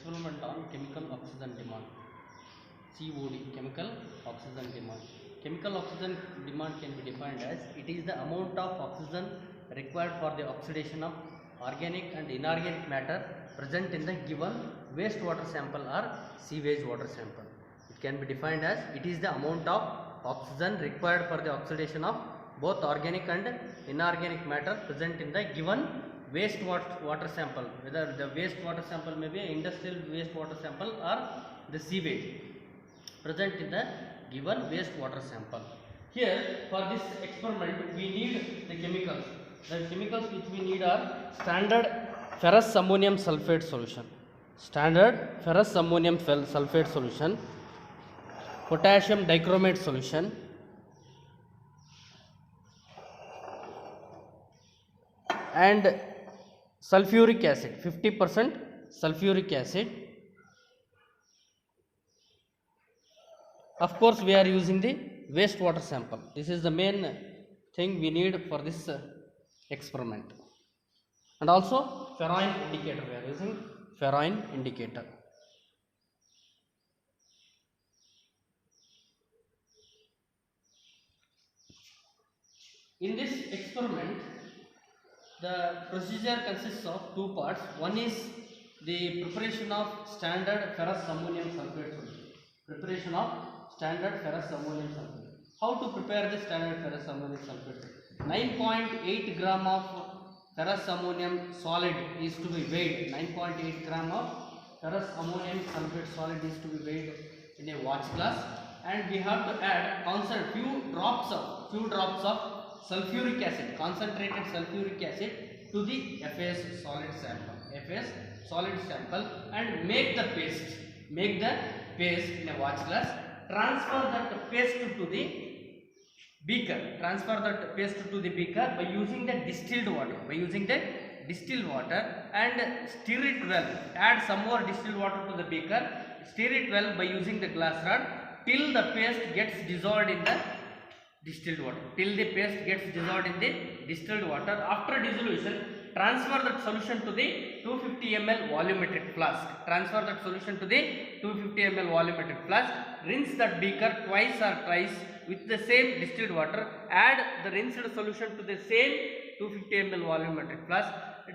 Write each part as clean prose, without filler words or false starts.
experiment on chemical oxygen demand, COD, chemical oxygen demand. Chemical oxygen demand can be defined as it is the amount of oxygen required for the oxidation of organic and inorganic matter present in the given wastewater sample or sewage water sample. It can be defined as it is the amount of oxygen required for the oxidation of both organic and inorganic matter present in the given wastewater sample, whether the wastewater sample may be an industrial wastewater sample or the sewage present in the given wastewater sample. Here for this experiment we need the chemicals. The chemicals which we need are standard ferrous ammonium sulfate solution, potassium dichromate solution, and sulfuric acid, 50% sulfuric acid. Of course we are using the wastewater sample. This is the main thing we need for this experiment. And also ferroin indicator, we are using ferroin indicator. In this experiment the procedure consists of two parts. One is the preparation of standard ferrous ammonium sulfate solution. How to prepare the standard ferrous ammonium sulfate? 9.8 gram of ferrous ammonium solid is to be weighed. 9.8 gram of ferrous ammonium sulfate solid is to be weighed in a watch glass, and we have to add few drops of sulfuric acid, concentrated sulfuric acid to the FAS solid sample, and make the paste in a watch glass. Transfer that paste to the beaker. By using the distilled water, and stir it well. Add some more distilled water to the beaker. Stir it well by using the glass rod till the paste gets dissolved in the distilled water. After dissolution, transfer that solution to the 250 ml volumetric flask. Rinse that beaker twice or thrice with the same distilled water. Add the rinsed solution to the same 250 ml volumetric flask.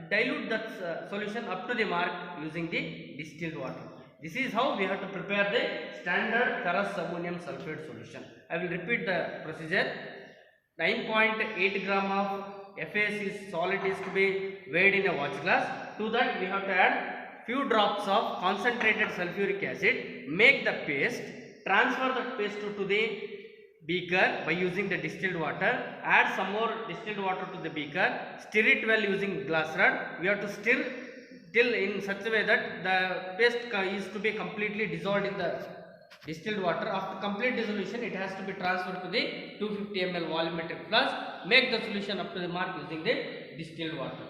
Dilute that solution up to the mark using the distilled water. This is how we have to prepare the standard ferrous ammonium sulfate solution. I will repeat the procedure. 9.8 gram of FAS solid is to be weighed in a watch glass. To that we have to add few drops of concentrated sulfuric acid. Make the paste. Transfer the paste to the beaker by using the distilled water. Add some more distilled water to the beaker. Stir it well using glass rod. We have to stir till in such a way that the paste is to be completely dissolved in the distilled water. After complete dissolution, it has to be transferred to the 250 ml volumetric flask. Make the solution up to the mark using the distilled water.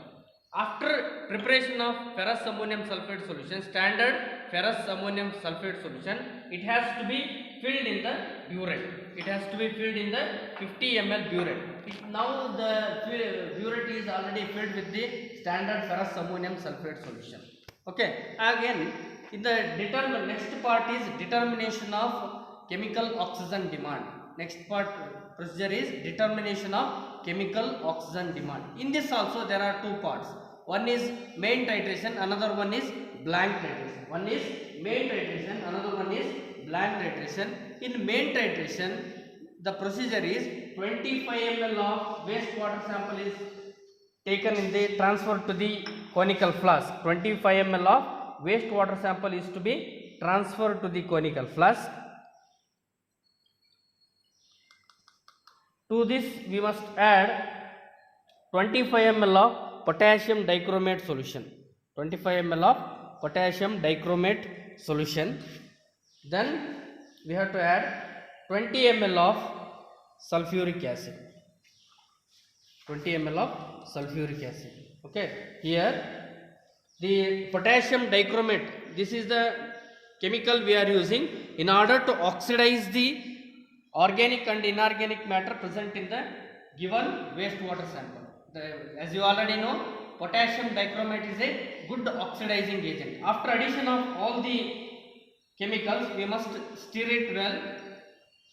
After preparation of ferrous ammonium sulfate solution, standard ferrous ammonium sulfate solution, it has to be filled in the burette. 50 ml burette. Now the burette is already filled with the standard ferrous ammonium sulfate solution. Okay. Again, in the next part is determination of chemical oxygen demand. Next part procedure is determination of chemical oxygen demand. In this also there are two parts. One is main titration, another one is blank titration. Another one is blank titration. In main titration, the procedure is 25 ml of wastewater sample is taken in the transferred to the conical flask. 25 ml of wastewater sample is to be transferred to the conical flask. To this we must add 25 ml of potassium dichromate solution. 25 ml of potassium dichromate solution. Then we have to add 20 ml of sulfuric acid. 20 ml of sulfuric acid. Okay. Here the potassium dichromate, this is the chemical we are using in order to oxidize the organic and inorganic matter present in the given wastewater sample. As you already know, potassium dichromate is a good oxidizing agent. After addition of all the chemicals, we must stir it well,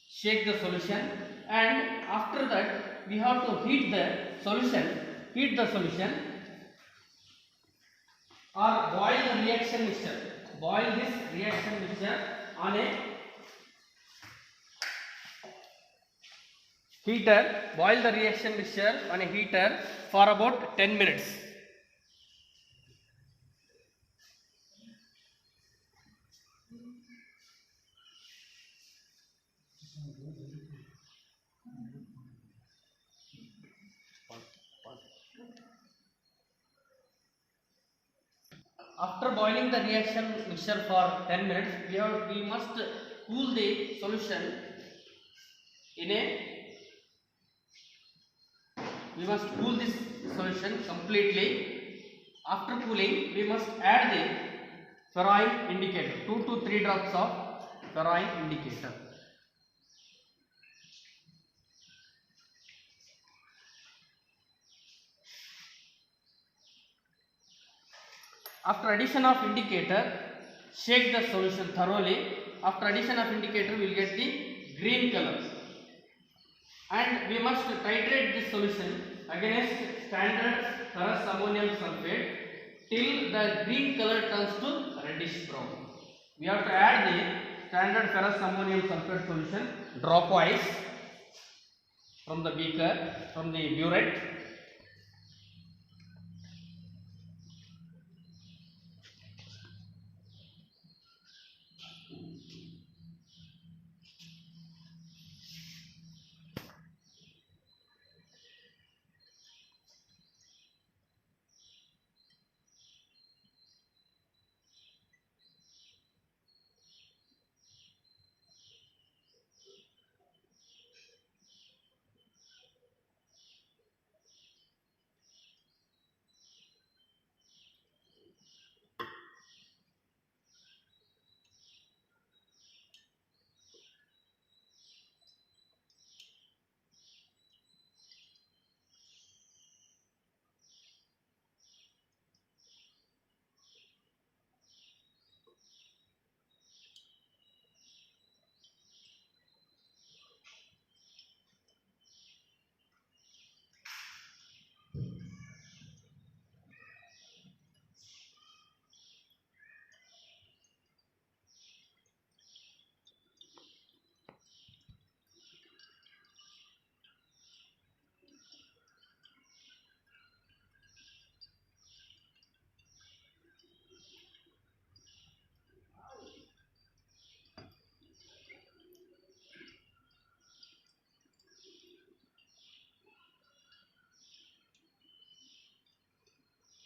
shake the solution, and after that we have to heat the solution or boil the reaction mixture. Boil this reaction mixture on a heater. Boil the reaction mixture on a heater for about 10 minutes. After boiling the reaction mixture for 10 minutes, we must cool the solution in a we must cool this solution completely. After cooling, we must add the ferroin indicator, 2 to 3 drops of ferroin indicator. After addition of indicator, shake the solution thoroughly. After addition of indicator, we will get the green color. And we must titrate this solution against standard ferrous ammonium sulfate till the green color turns to reddish brown. We have to add the standard ferrous ammonium sulfate solution dropwise from the beaker, from the burette.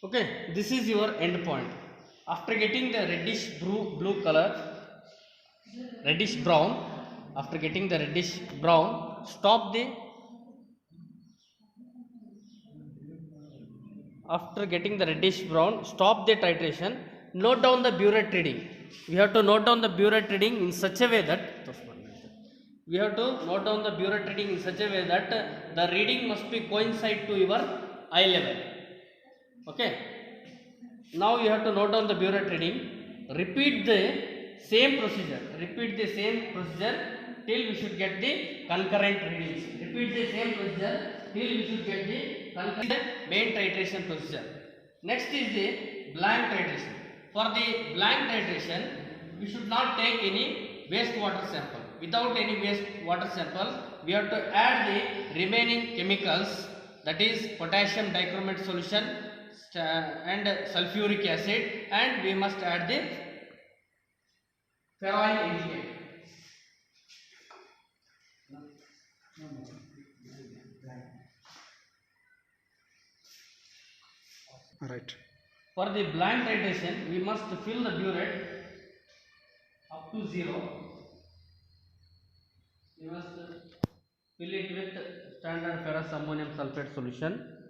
Okay, this is your end point. After getting the reddish blue color, reddish brown, after getting the reddish brown, stop the titration. Note down the burette reading. We have to note down the burette reading in such a way that the reading must be coincide to your eye level. Okay. Now you have to note down the burette reading. Repeat the same procedure till we should get the concurrent readings. Main titration procedure. Next is the blank titration. For the blank titration, we should not take any wastewater sample. Without any wastewater sample, we have to add the remaining chemicals, that is potassium dichromate solution and sulfuric acid, and we must add the ferroin indicator. Right. For the blank titration, we must fill the burette up to 0. We must fill it with standard ferrous ammonium sulfate solution.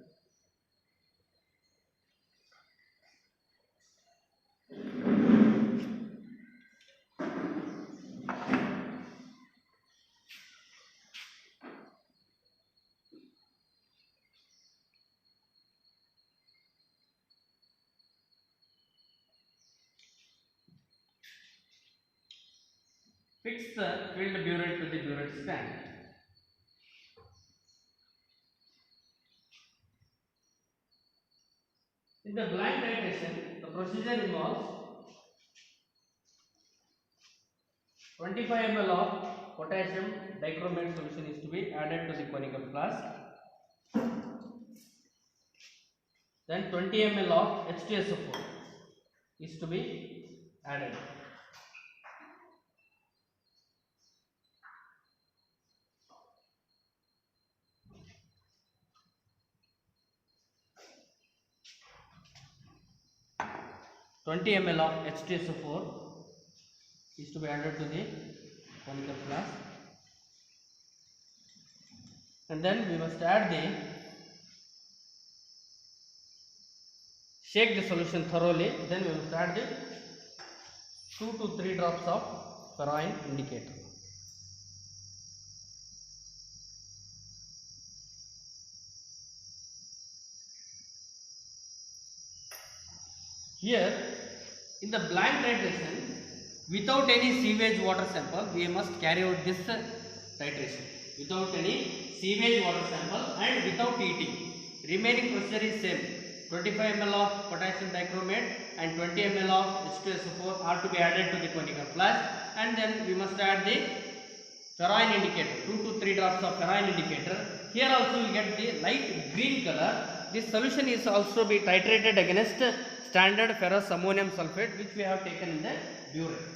Fix the filled burette to the burette stand. In the blank titration, the procedure involves 25 ml of potassium dichromate solution is to be added to the conical flask. Then 20 ml of H2SO4 is to be added. (20 ml of H2SO4 is to be added to the conical flask, and then we must add the shake the solution thoroughly. Then we must add the 2 to 3 drops of ferroin indicator. Here in the blank titration, without any sewage water sample, we must carry out this titration without any sewage water sample and without heating. Remaining procedure is same. 25 ml of potassium dichromate and 20 ml of H2SO4 are to be added to the conical flask, and then we must add the ferroin indicator, 2 to 3 drops of ferroin indicator. Here also you get the light green color. This solution is also be titrated against standard ferrous ammonium sulfate, which we have taken in the burette.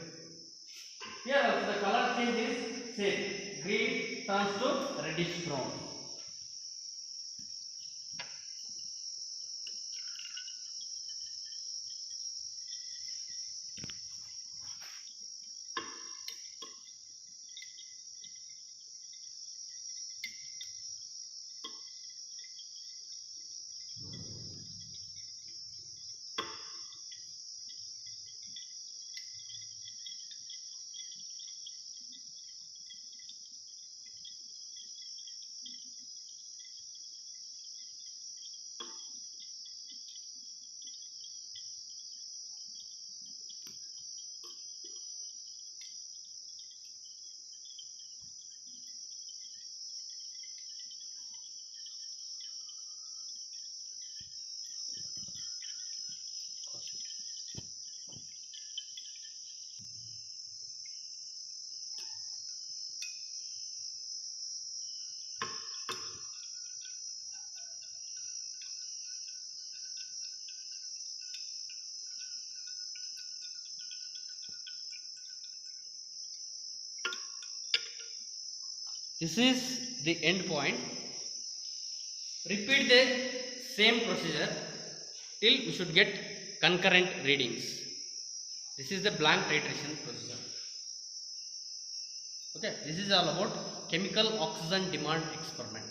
Here also the color change is same, green turns to reddish brown. This is the end point. Repeat the same procedure till we should get concurrent readings. This is the blank titration procedure. Okay, this is all about chemical oxygen demand experiment.